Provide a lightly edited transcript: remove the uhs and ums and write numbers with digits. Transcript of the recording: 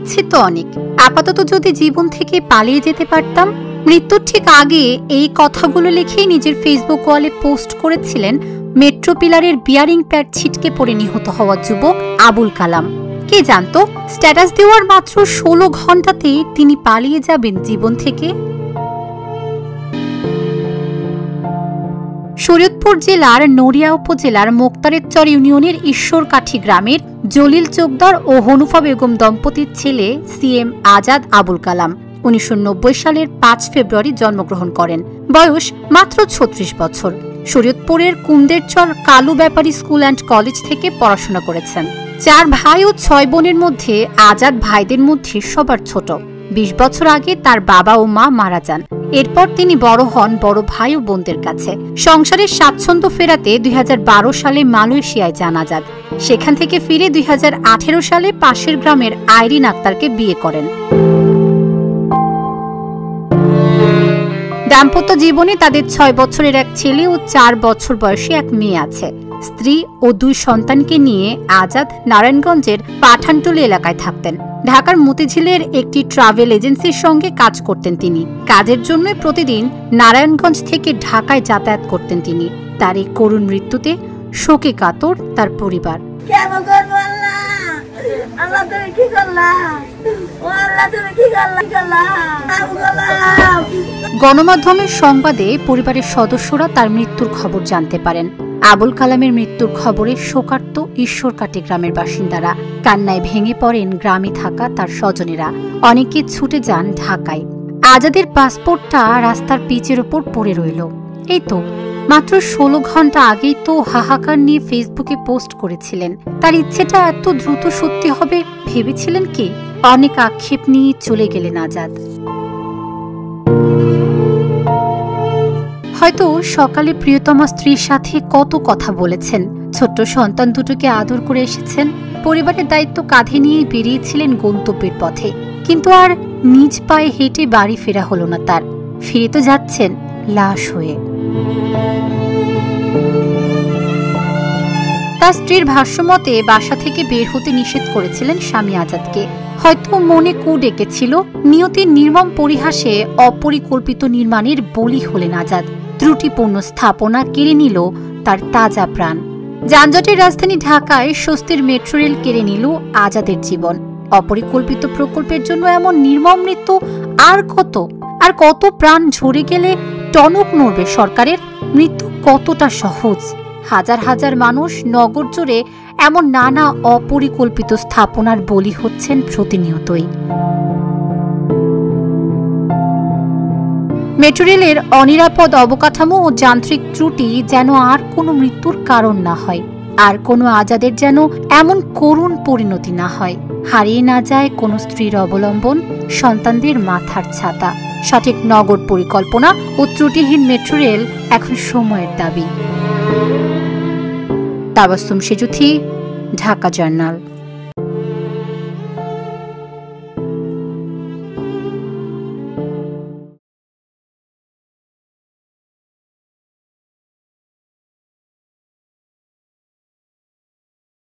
ইচ্ছে তো অনেক, আপাতত যদি জীবন থেকে পালিয়ে যেতে পারতাম। মৃত্যুর ঠিক আগে এই কথাগুলো লিখেই নিজের ফেসবুক ওয়ালে পোস্ট করেছিলেন মেট্রো পিলারের বিয়ারিং প্যাড ছিটকে পড়ে নিহত হওয়া যুবক আবুল কালাম। কে জানতো স্ট্যাটাস দেওয়ার মাত্র 16 ঘন্টাতেই তিনি পালিয়ে যাবেন জীবন থেকে। শরীয়তপুর জেলার নড়িয়া উপজেলার মোক্তারেরচর ইউনিয়নের ঈশ্বরকাঠি গ্রামের জলিল চোকদার ও হনুফা বেগম দম্পতির ছেলে সিএম আজাদ আবুল কালাম 1990 সালের 5 ফেব্রুয়ারি জন্মগ্রহণ করেন। বয়স মাত্র 36 বছর। শরীয়তপুরের কুন্দেরচর কালু ব্যাপারী স্কুল অ্যান্ড কলেজ থেকে পড়াশোনা করেছেন। 4 ভাই ও 6 বোনের মধ্যে আজাদ ভাইদের মধ্যে সবার ছোট। 20 বছর আগে তার বাবা ও মা মারা যান। এরপর তিনি বড় হন বড় ভাই ও বোনদের কাছে। সংসারের স্বাচ্ছন্দ্য ফেরাতে 2012 সালে মালয়েশিয়ায় যান আজাদ। সেখান থেকে ফিরে 2018 সালে পাশের গ্রামের আইরিন আক্তারকে বিয়ে করেন। দাম্পত্য জীবনে তাদের 6 বছরের এক ছেলে ও 4 বছর বয়সী এক মেয়ে আছে। স্ত্রী ও 2 সন্তানকে নিয়ে আজাদ নারায়ণগঞ্জের পাঠানটুলি এলাকায় থাকতেন। ঢাকার মতিঝিলের একটি ট্রাভেল এজেন্সির সঙ্গে কাজ করতেন তিনি। কাজের জন্য প্রতিদিন নারায়ণগঞ্জ থেকে ঢাকায় যাতায়াত করতেন তিনি। তার এই করুণ মৃত্যুতে শোকে কাতর তার পরিবার। গণমাধ্যমের সংবাদে পরিবারের সদস্যরা তার মৃত্যুর খবর জানতে পারেন। আবুল কালামের মৃত্যুর খবরে শোকার্ত ঈশ্বরকাঠি গ্রামের বাসিন্দারা। কান্নায় ভেঙে পড়েন গ্রামে থাকা তার স্বজনেরা। অনেকে ছুটে যান ঢাকায়। আজাদের পাসপোর্টটা রাস্তার পিচের ওপর পড়ে রইল। এই তো মাত্র 16 ঘন্টা আগেই তো হাহাকার নিয়ে ফেসবুকে পোস্ট করেছিলেন। তার ইচ্ছেটা এত দ্রুত সত্যি হবে ভেবেছিলেন কি? অনেক আক্ষেপ নিয়ে চলে গেলেন আজাদ। হয়তো সকালে প্রিয়তমা স্ত্রীর সাথে কত কথা বলেছেন, ছোট্ট সন্তান দুটোকে আদর করে এসেছেন, পরিবারের দায়িত্ব কাঁধে নিয়ে বেরিয়েছিলেন গন্তব্যের পথে। কিন্তু আর নিজ পায়ে হেঁটে বাড়ি ফেরা হলো না তার। ফিরে তো যাচ্ছেন লাশ হয়ে। তার স্ত্রীর ভাষ্যমতে বাসা থেকে বের হতে নিষেধ করেছিলেন স্বামী আজাদকে। হয়তো মনে কু ডেকেছিল। নিয়তির নির্মম পরিহাসে অপরিকল্পিত নির্মাণের বলি হলেন আজাদ। ত্রুটিপূর্ণ স্থাপনা কেড়ে নিল তার তাজা প্রাণ। যানজটের রাজধানী ঢাকায় স্বস্তির মেট্রো রেল কেড়ে নিল আজাদের জীবন। অপরিকল্পিত প্রকল্পের জন্য এমন নির্মম মৃত্যু আর কত প্রাণ ঝরে গেলে টনক নড়বে সরকারের? মৃত্যু কতটা সহজ। হাজার হাজার মানুষ নগর জুড়ে এমন নানা অপরিকল্পিত স্থাপনার বলি হচ্ছেন প্রতিনিয়তই। মেট্রো রেলের অনিরাপদ অবকাঠামো ও যান্ত্রিক ত্রুটি যেন আর কোনো মৃত্যুর কারণ না হয়, আর কোনো আজাদের যেন এমন করুণ পরিণতি না হয়। হারিয়ে না যায় কোনো স্ত্রীর অবলম্বন, সন্তানদের মাথার ছাতা। সঠিক নগর পরিকল্পনা ও ত্রুটিহীন মেট্রো রেল এখন সময়ের দাবি। তাবাসসুম সেজুথি, ঢাকা জার্নাল।